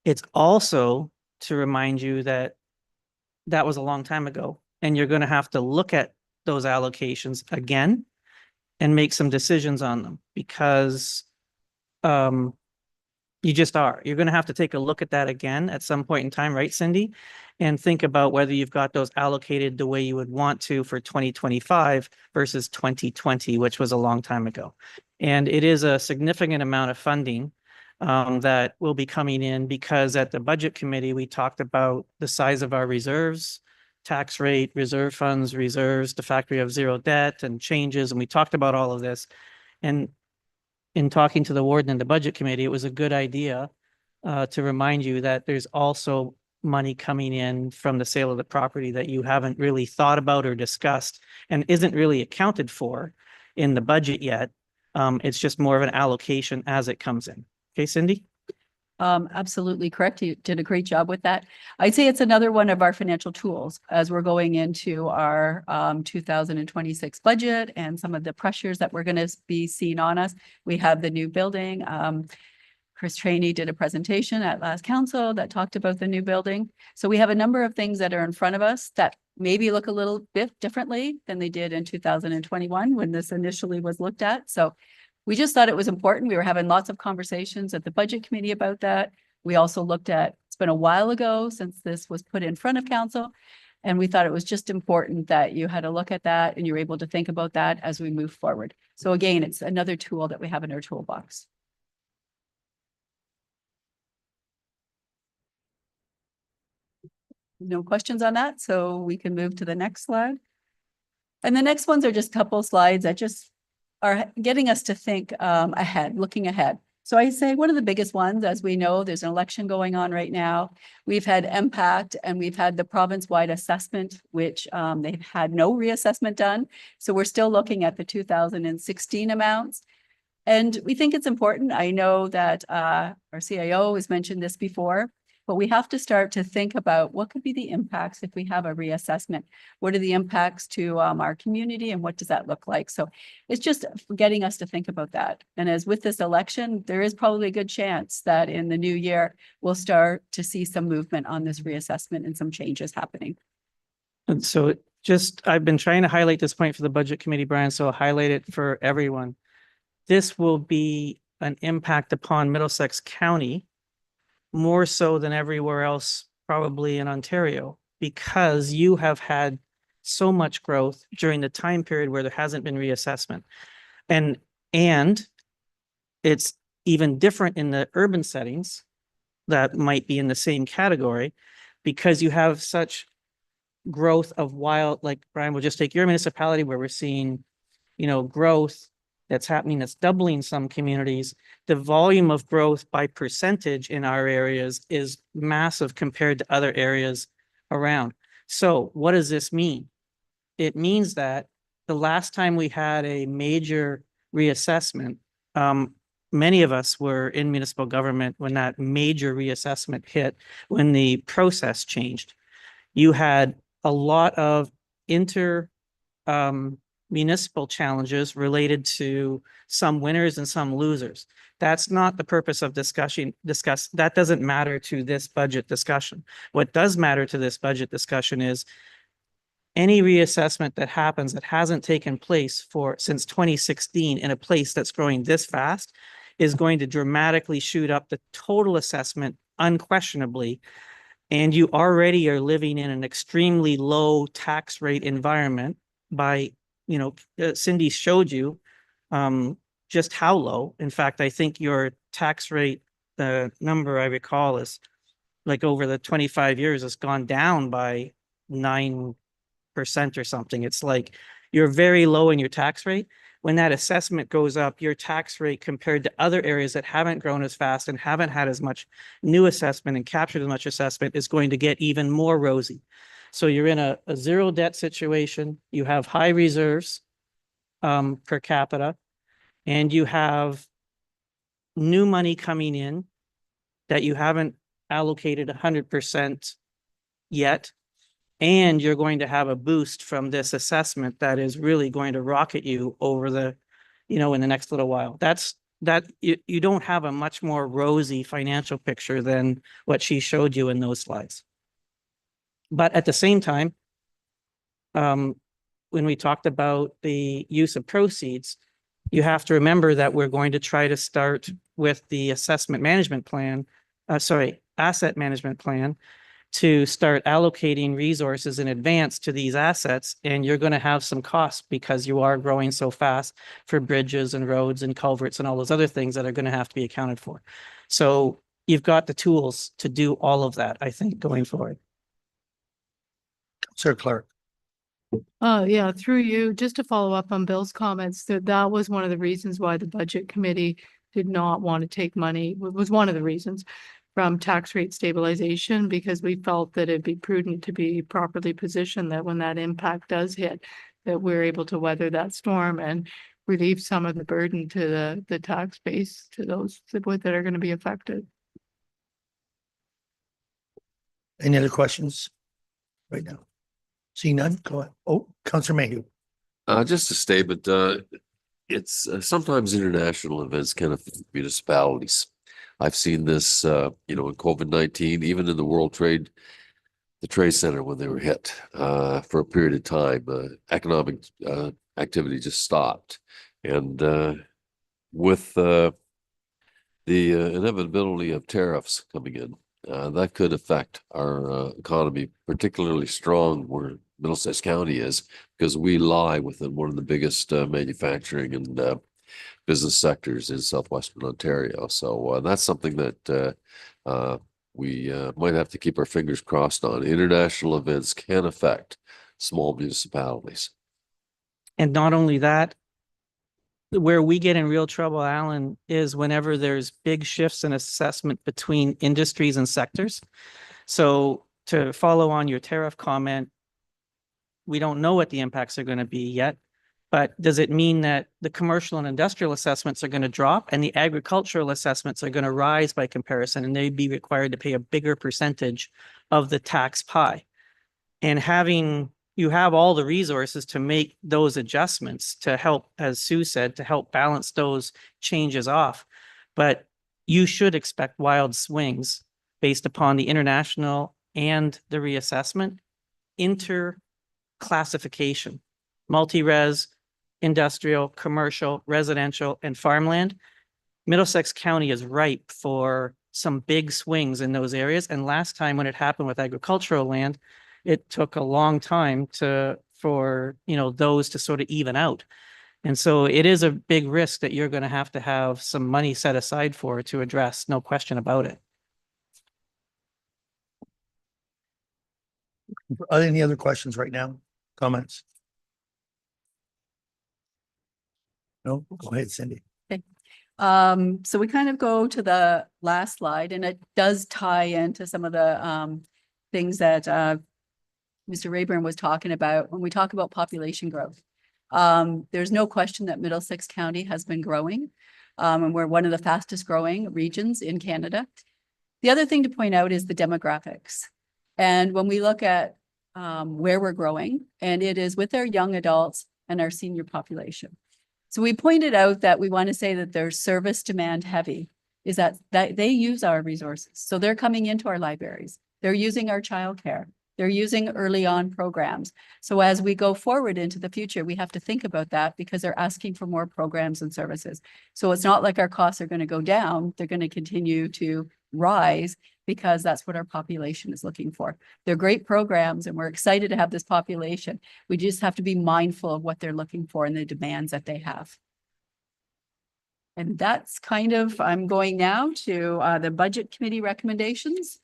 It's also to remind you that that was a long time ago. And you're going to have to look at those allocations again and make some decisions on them because you just are. You're going to have to take a look at that again at some point in time, right, Cindy? And think about whether you've got those allocated the way you would want to for 2025 versus 2020, which was a long time ago. And it is a significant amount of funding that will be coming in because at the budget committee, we talked about the size of our reserves, tax rate, reserve funds, reserves, the fact we have zero debt and changes. And we talked about all of this. And in talking to the warden and the budget committee, it was a good idea to remind you that there's also money coming in from the sale of the property that you haven't really thought about or discussed and isn't really accounted for in the budget yet. It's just more of an allocation as it comes in. Okay, Cindy? Absolutely correct. You did a great job with that. I'd say it's another one of our financial tools as we're going into our 2026 budget and some of the pressures that we're going to be seeing on us. We have the new building. Chris Trainey did a presentation at last council that talked about the new building. So we have a number of things that are in front of us that maybe look a little bit differently than they did in 2021 when this initially was looked at. So we just thought it was important. We were having lots of conversations at the budget committee about that. We also looked at, it's been a while ago since this was put in front of council. And we thought it was just important that you had a look at that and you're able to think about that as we move forward. So again, it's another tool that we have in our toolbox. No questions on that, so we can move to the next slide. And the next ones are just a couple slides that just are getting us to think ahead, looking ahead. So I say one of the biggest ones, as we know, there's an election going on right now. We've had impact and we've had the province-wide assessment, which they've had no reassessment done. So we're still looking at the 2016 amounts. And we think it's important. I know that our CIO has mentioned this before, but we have to start to think about what could be the impacts if we have a reassessment. What are the impacts to our community and what does that look like? So it's just getting us to think about that. And as with this election, there is probably a good chance that in the new year, we'll start to see some movement on this reassessment and some changes happening. And so I've been trying to highlight this point for the budget committee, Brian, so I'll highlight it for everyone. This will be an impact upon Middlesex County more so than everywhere else, probably in Ontario, because you have had so much growth during the time period where there hasn't been reassessment. And it's even different in the urban settings that might be in the same category because you have such growth of like Brian, we'll just take your municipality where we're seeing, growth that's happening, that's doubling some communities. The volume of growth by percentage in our areas is massive compared to other areas around. So what does this mean? It means that the last time we had a major reassessment, many of us were in municipal government when that major reassessment hit, when the process changed. You had a lot of municipal challenges related to some winners and some losers. That's not the purpose of that doesn't matter to this budget discussion. What does matter to this budget discussion is any reassessment that happens that hasn't taken place since 2016 in a place that's growing this fast is going to dramatically shoot up the total assessment unquestionably. And you already are living in an extremely low tax rate environment by Cindy showed you just how low. In fact, I think your tax rate, the number I recall is like over the 25 years has gone down by 9% or something. It's like you're very low in your tax rate. When that assessment goes up, your tax rate compared to other areas that haven't grown as fast and haven't had as much new assessment and captured as much assessment is going to get even more rosy. So you're in a zero debt situation, you have high reserves per capita, and you have new money coming in that you haven't allocated 100% yet. And you're going to have a boost from this assessment that is really going to rocket you over in the next little while. You don't have a much more rosy financial picture than what she showed you in those slides. But at the same time, when we talked about the use of proceeds, you have to remember that we're going to try to start with the assessment management plan, asset management plan, to start allocating resources in advance to these assets. And you're going to have some costs because you are growing so fast for bridges and roads and culverts and all those other things that are going to have to be accounted for. So you've got the tools to do all of that, I think, going forward. Sir Clark. Yeah, through you, just to follow up on Bill's comments, that was one of the reasons why the budget committee did not want to take money, was one of the reasons from tax rate stabilization, because we felt that it'd be prudent to be properly positioned, that when that impact does hit, that we're able to weather that storm and relieve some of the burden to the tax base, to those that are going to be affected. Any other questions right now? See none? Go ahead. Oh, Councillor Mayhew. Just a statement, it's sometimes international events can affect municipalities. I've seen this, in COVID-19, even in the Trade Center when they were hit, for a period of time, economic, activity just stopped. And, with, the inevitability of tariffs coming in, that could affect our economy, particularly strong where Middlesex County is, because we lie within one of the biggest manufacturing and business sectors in southwestern Ontario. So that's something that we might have to keep our fingers crossed on. International events can affect small municipalities. And not only that, where we get in real trouble, Alan, is whenever there's big shifts in assessment between industries and sectors. So to follow on your tariff comment, we don't know what the impacts are going to be yet, but does it mean that the commercial and industrial assessments are going to drop and the agricultural assessments are going to rise by comparison, and they'd be required to pay a bigger percentage of the tax pie? And you have all the resources to make those adjustments to help, as Sue said, to help balance those changes off. But you should expect wild swings based upon the international and the reassessment, interclassification, multi-res, industrial, commercial, residential, and farmland. Middlesex County is ripe for some big swings in those areas. And last time when it happened with agricultural land, it took a long time for those to sort of even out. And so it is a big risk that you're going to have some money set aside for to address, no question about it. Are there any other questions right now? Comments? No? Go ahead, Cindy. So we kind of go to the last slide, and it does tie into some of the things that Mr. Rayburn was talking about when we talk about population growth. There's no question that Middlesex County has been growing, and we're one of the fastest growing regions in Canada. The other thing to point out is the demographics. And when we look at where we're growing, and it is with our young adults and our senior population. So we pointed out that we want to say that there's service demand heavy, is that they use our resources. So they're coming into our libraries. They're using our childcare. They're using early on programs. So as we go forward into the future, we have to think about that because they're asking for more programs and services. So it's not like our costs are going to go down. They're going to continue to rise because that's what our population is looking for. They're great programs and we're excited to have this population. We just have to be mindful of what they're looking for and the demands that they have. And that's kind of, I'm going now to the budget committee recommendations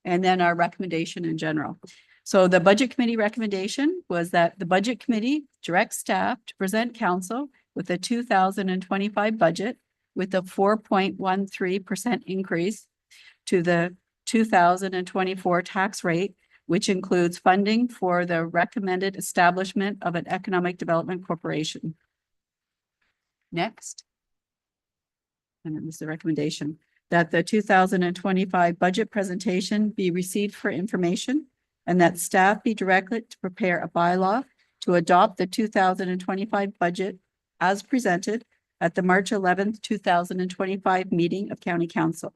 and then our recommendation in general. So the budget committee recommendation was that the budget committee directs staff to present council with a 2025 budget with a 4.13% increase to the 2024 tax rate, which includes funding for the recommended establishment of an economic development corporation. Next. And then this is the recommendation that the 2025 budget presentation be received for information and that staff be directed to prepare a bylaw to adopt the 2025 budget as presented at the March 11th, 2025 meeting of County Council.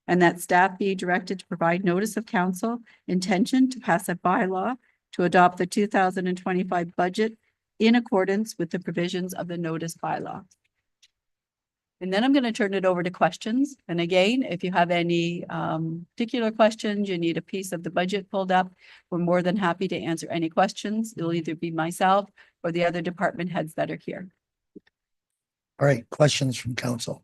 and that staff be directed to provide notice of council intention to pass a bylaw to adopt the 2025 budget in accordance with the provisions of the notice bylaw. And then I'm going to turn it over to questions. And again, if you have any particular questions, you need a piece of the budget pulled up, we're more than happy to answer any questions. It'll either be myself or the other department heads that are here. All right, questions from council?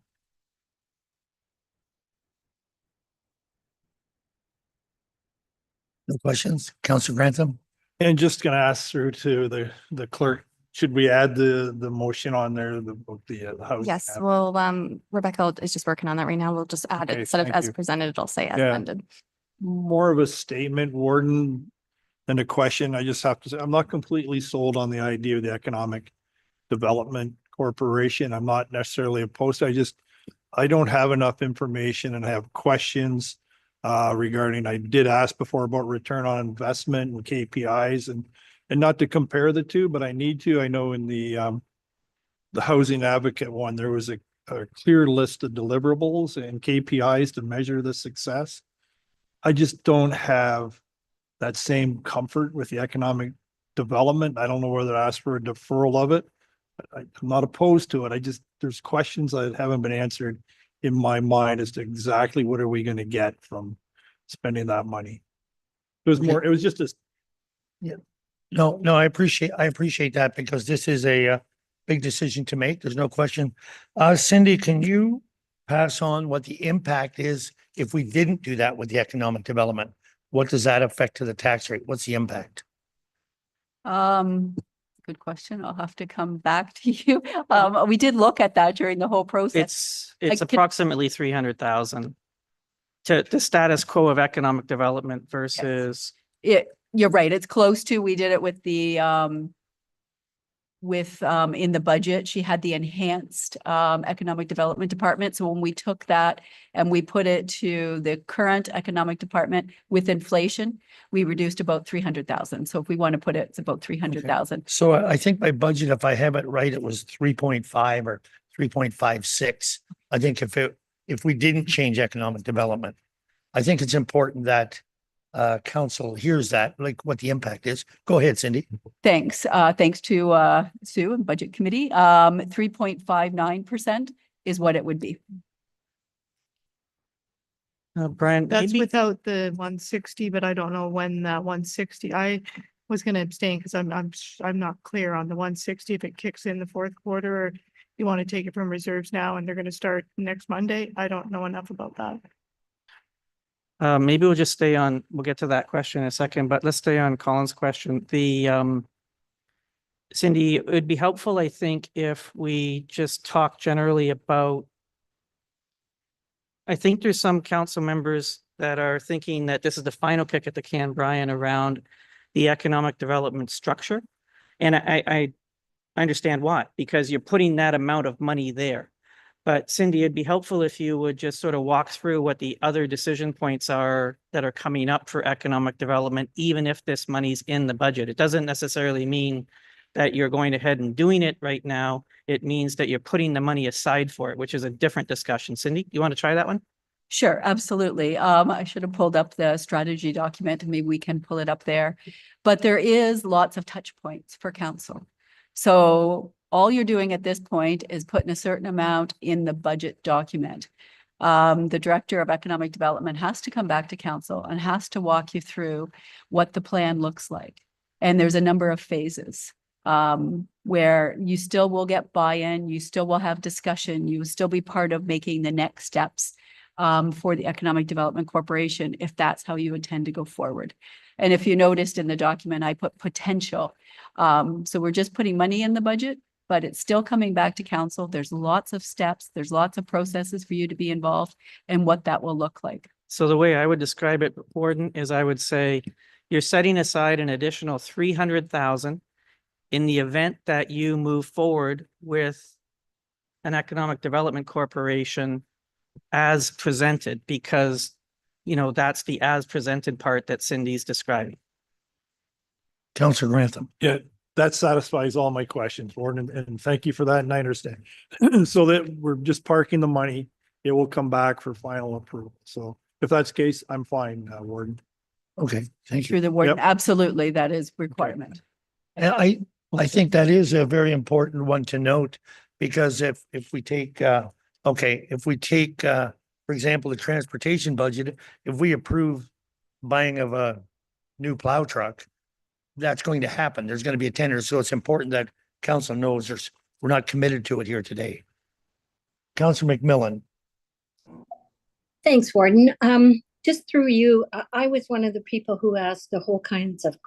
No questions? Councillor Grantham? And just gonna ask through to the clerk, should we add the motion on there, the housing? Yes, app? well, Rebecca is just working on that right now. We'll just add it Okay, instead of thank as you. presented, it'll say as Yeah. amended. More of a statement, Warden, than a question. I just have to say, I'm not completely sold on the idea of the Economic Development Corporation. I'm not necessarily opposed. I don't have enough information and I have questions regarding, I did ask before about return on investment and KPIs and not to compare the two, but I need to. I know in the Housing Advocate one, there was a clear list of deliverables and KPIs to measure the success. I just don't have that same comfort with the economic development. I don't know whether to ask for a deferral of it. I'm not opposed to it. There's questions that haven't been answered in my mind as to exactly what are we going to get from spending that money. It was just a, No, I appreciate that because this is a big decision to make. There's no question. Cindy, can you pass on what the impact is if we didn't do that with the economic development? What does that affect to the tax rate? What's the impact? Good question. I'll have to come back to you. We did look at that during the whole process. It's could- approximately 300,000 to the status quo of economic development versus, You're right. It's close to, we did it with the, in the budget, she had the enhanced, economic development department. So when we took that and we put it to the current economic department with inflation, we reduced about 300,000. So if we want to put it, it's about 300,000. So I think my budget, if I have it right, it was 3.5 or 3.56. I think if we didn't change economic development, I think it's important that council hears that, like what the impact is. Go ahead, Cindy. Thanks. Thanks to Sue and Budget Committee. 3.59% is what it would be. Brian, That's maybe, without the 160, but I don't know when that 160, I was gonna abstain because I'm not clear on the 160, if it kicks in the fourth quarter or you want to take it from reserves now and they're gonna start next Monday. I don't know enough about that. maybe we'll just stay on, we'll get to that question in a second, but let's stay on Colin's question. Cindy, it would be helpful, I think, if we just talk generally about, I think there's some council members that are thinking that this is the final kick at the can, Brian, around the economic development structure. And I understand why, because you're putting that amount of money there. But Cindy, it'd be helpful if you would just sort of walk through what the other decision points are that are coming up for economic development, even if this money's in the budget. It doesn't necessarily mean that you're going ahead and doing it right now. It means that you're putting the money aside for it, which is a different discussion. Cindy, you want to try that one? Sure, absolutely. I should have pulled up the strategy document and maybe we can pull it up there. But there is lots of touch points for council. So all you're doing at this point is putting a certain amount in the budget document. The Director of Economic Development has to come back to council and has to walk you through what the plan looks like. And there's a number of phases where you still will get buy-in, you still will have discussion, you will still be part of making the next steps for the Economic Development Corporation, if that's how you intend to go forward. And if you noticed in the document, I put potential. So we're just putting money in the budget, but it's still coming back to council. There's lots of steps, there's lots of processes for you to be involved and what that will look like. So the way I would describe it, Warden, is I would say you're setting aside an additional 300,000 in the event that you move forward with an economic development corporation as presented, because, you know, that's the as presented part that Cindy's describing. Councillor Grantham. yeah, that satisfies all my questions, Warden, and thank you for that. And I understand. So that we're just parking the money it will come back for final approval. So if that's the case, I'm fine, Warden. Okay, thank you. Through the warden, Yep. absolutely, that is requirement. And I think that is a very important one to note, because if we take, if we take, for example, the transportation budget, if we approve buying of a new plow truck, that's going to happen. There's going to be a tender. So it's important that council knows we're not committed to it here today. Councilor McMillan. Thanks, Warden. Just through you, I was one of the people who asked all kinds of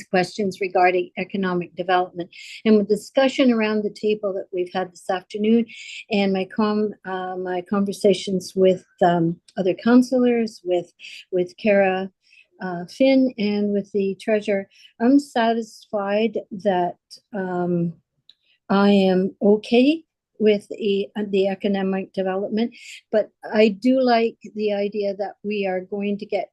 questions regarding economic development. And with discussion around the table that we've had this afternoon, and my conversations with other councillors, with Kara Finn, and with the treasurer, I'm satisfied that I am okay with the economic development, but I do like the idea that we are going to get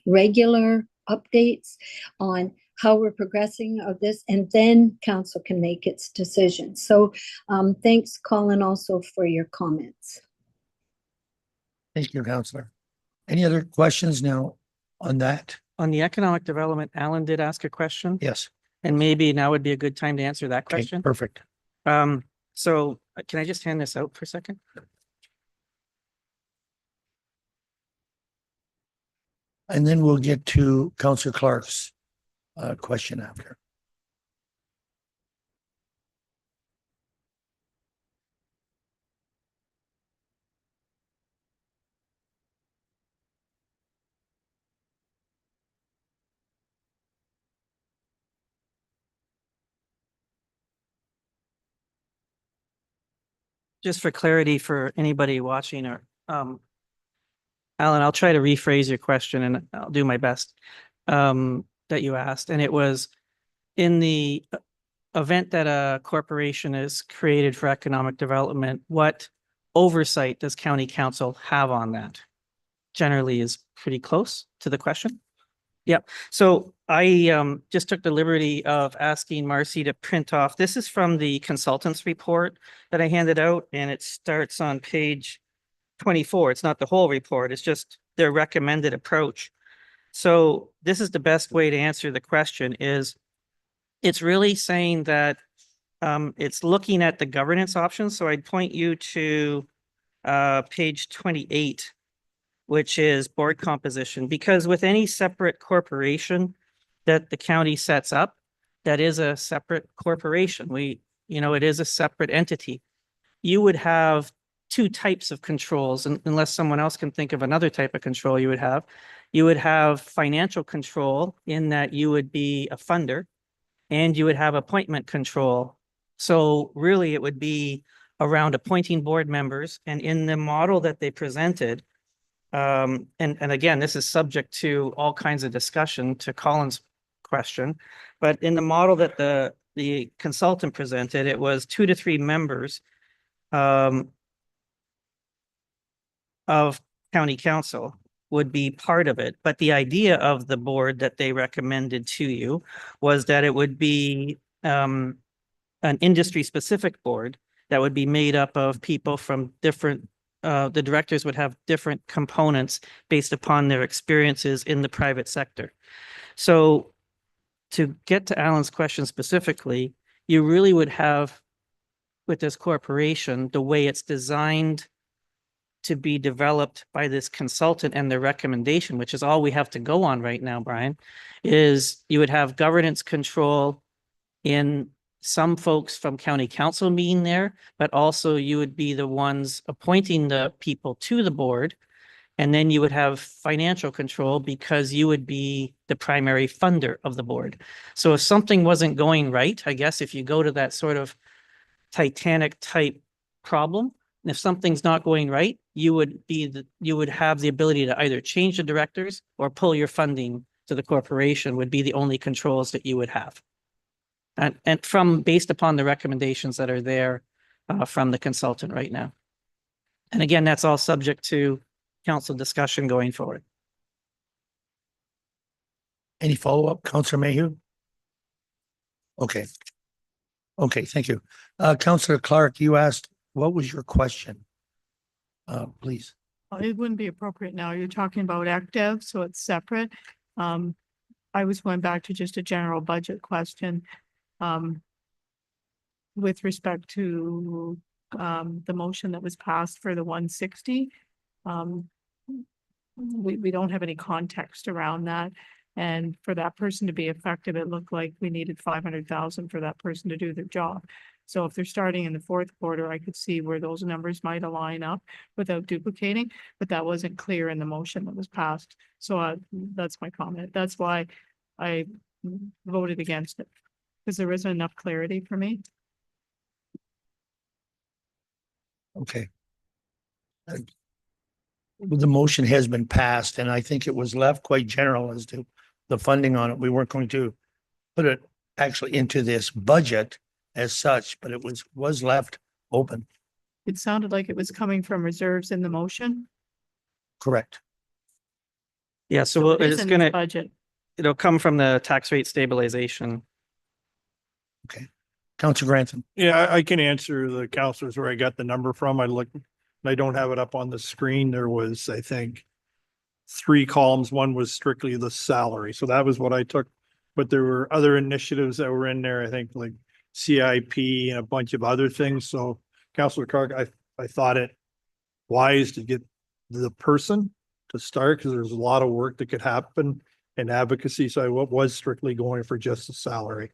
regular updates on how we're progressing of this, and then council can make its decision. So thanks, Colin, also for your comments. Thank you, Councillor. Any other questions now on that? On the economic development, Alan did ask a question, Yes. and maybe now would be a good time to answer that Okay, question. perfect. So can I just hand this out for a second? And then we'll get to Councillor Clark's question after. Just for clarity for anybody watching or, Alan, I'll try to rephrase your question and I'll do my best, that you asked. And it was in the event that a corporation is created for economic development, what oversight does county council have on that? Generally is pretty close to the question. Yep. So I just took the liberty of asking Marcy to print off. This is from the consultant's report that I handed out, and it starts on page 24. It's not the whole report. It's just their recommended approach. So this is the best way to answer the question is it's really saying that it's looking at the governance options. So I'd point you to page 28. Which is board composition, because with any separate corporation that the county sets up, that is a separate corporation. It is a separate entity. You would have two types of controls, and unless someone else can think of another type of control you would have. You would have financial control in that you would be a funder, and you would have appointment control. So really it would be around appointing board members, and in the model that they presented, and again, this is subject to all kinds of discussion to Colin's question, but in the model that the consultant presented, it was 2 to 3 members of county council would be part of it. But the idea of the board that they recommended to you was that it would be an industry specific board that would be made up of people from different the directors would have different components based upon their experiences in the private sector. So to get to Alan's question specifically, you really would have with this corporation, the way it's designed to be developed by this consultant and the recommendation, which is all we have to go on right now, Brian, is you would have governance control in some folks from county council being there, but also you would be the ones appointing the people to the board. And then you would have financial control because you would be the primary funder of the board. So if something wasn't going right, I guess if you go to that sort of Titanic type problem, and if something's not going right, you would have the ability to either change the directors or pull your funding to the corporation would be the only controls that you would have. And from based upon the recommendations that are there from the consultant right now. And again, that's all subject to council discussion going forward. Any follow-up, Councillor Mayhew? Okay. Okay, thank you. Councillor Clark, you asked what was your question? Please. It wouldn't be appropriate now. You're talking about ACDev, so it's separate. I was going back to just a general budget question. With respect to, the motion that was passed for the 160. We don't have any context around that. And for that person to be effective, it looked like we needed 500,000 for that person to do their job. So if they're starting in the fourth quarter, I could see where those numbers might align up without duplicating, but that wasn't clear in the motion that was passed. So that's my comment. That's why I voted against it, because there isn't enough clarity for me. Okay. The motion has been passed, and I think it was left quite general as to the funding on it. We weren't going to put it actually into this budget as such, but it was left open. It sounded like it was coming from reserves in the motion. Correct. Yeah, so So it is it's in this gonna, budget. it'll come from the tax rate stabilization. Councillor Grantham. Yeah, I can answer the counselors where I got the number from. I looked, I don't have it up on the screen. There was, I think, 3 columns. One was strictly the salary. So that was what I took. But there were other initiatives that were in there, I think like CIP and a bunch of other things. So Councillor Clark, I thought it wise to get the person to start because there's a lot of work that could happen in advocacy. So I was strictly going for just the salary.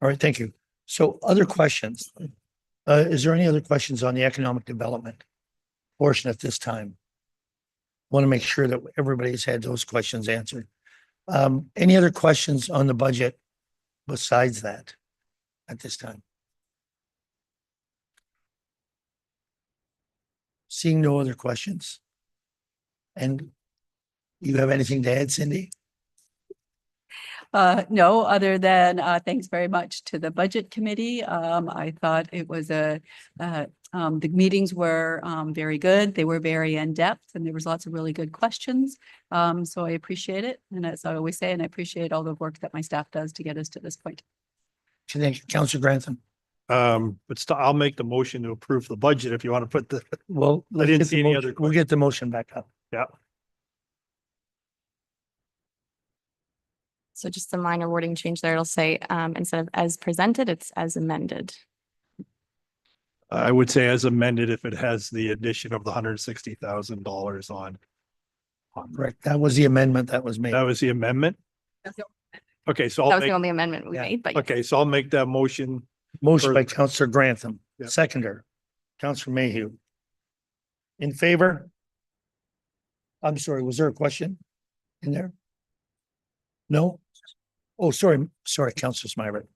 All right, thank you. So other questions? Is there any other questions on the economic development portion at this time? Want to make sure that everybody's had those questions answered. Any other questions on the budget besides that at this time? Seeing no other questions. And you have anything to add, Cindy? No, other than, thanks very much to the budget committee. I thought it was the meetings were, very good. They were very in-depth and there was lots of really good questions. So I appreciate it. And as I always say, and I appreciate all the work that my staff does to get us to this point. Thank you, Councillor Grantham. I'll make the motion to approve the budget if you want to put the, Well, I didn't let's see get the any motion- other We'll get the motion back up. yeah. So just a minor wording change there. It'll say, instead of as presented, it's as amended. I would say as amended if it has the addition of the $160,000 on. Correct. That was the amendment that was made. That was the amendment? Okay, so That I'll was the make, only amendment we Yeah. made, but yes. okay, so I'll make that motion. Motion by Further. Councillor Grantham, Yeah. seconder, Councillor Mayhew. In favor? I'm sorry, was there a question in there? No? Oh, sorry, Councillor Smiber.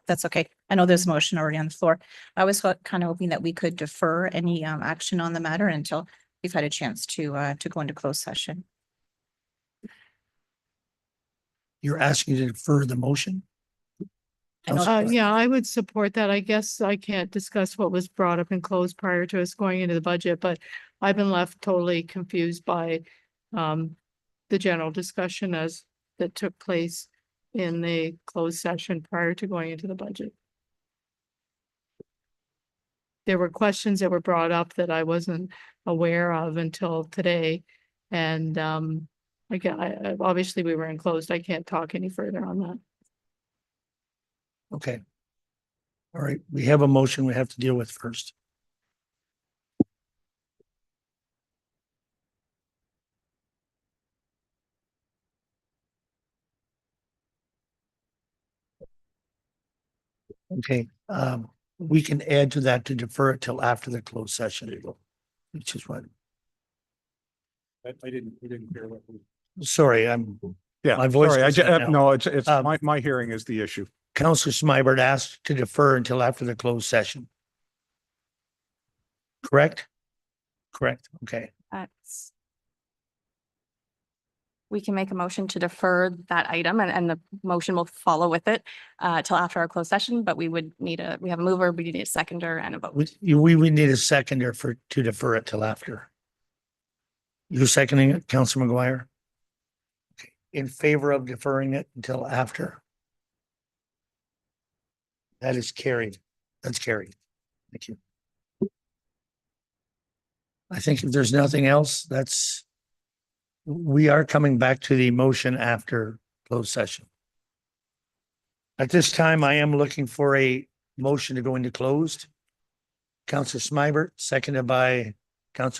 That's okay. I know there's a motion already on the floor. I was kind of hoping that we could defer any action on the matter until we've had a chance to go into closed session. You're asking to defer the motion? I know- Councillor- Yeah, I would support that. I guess I can't discuss what was brought up and closed prior to us going into the budget, but I've been left totally confused by the general discussion that took place in the closed session prior to going into the budget. There were questions that were brought up that I wasn't aware of until today. And again, obviously we were enclosed. I can't talk any further on that. Okay. All right, we have a motion we have to deal with first. Okay, we can add to that to defer it till after the closed session, which is what, I didn't hear what. sorry, I'm, Yeah, My voice sorry, goes in now. no, it's, Um, my hearing is the issue. Councillor Smybert asked to defer until after the closed session. Correct? Correct, okay. That's. We can make a motion to defer that item and the motion will follow with it till after our closed session, but we would need we have a mover, we need a seconder and a vote. We would need a seconder to defer it till after. You're seconding it, Councillor McGuire? Okay, in favor of deferring it until after? That is carried. That's carried. Thank you. I think if there's nothing else, we are coming back to the motion after closed session. At this time, I am looking for a motion to go into closed. Councillor Smibert, seconded by Councillor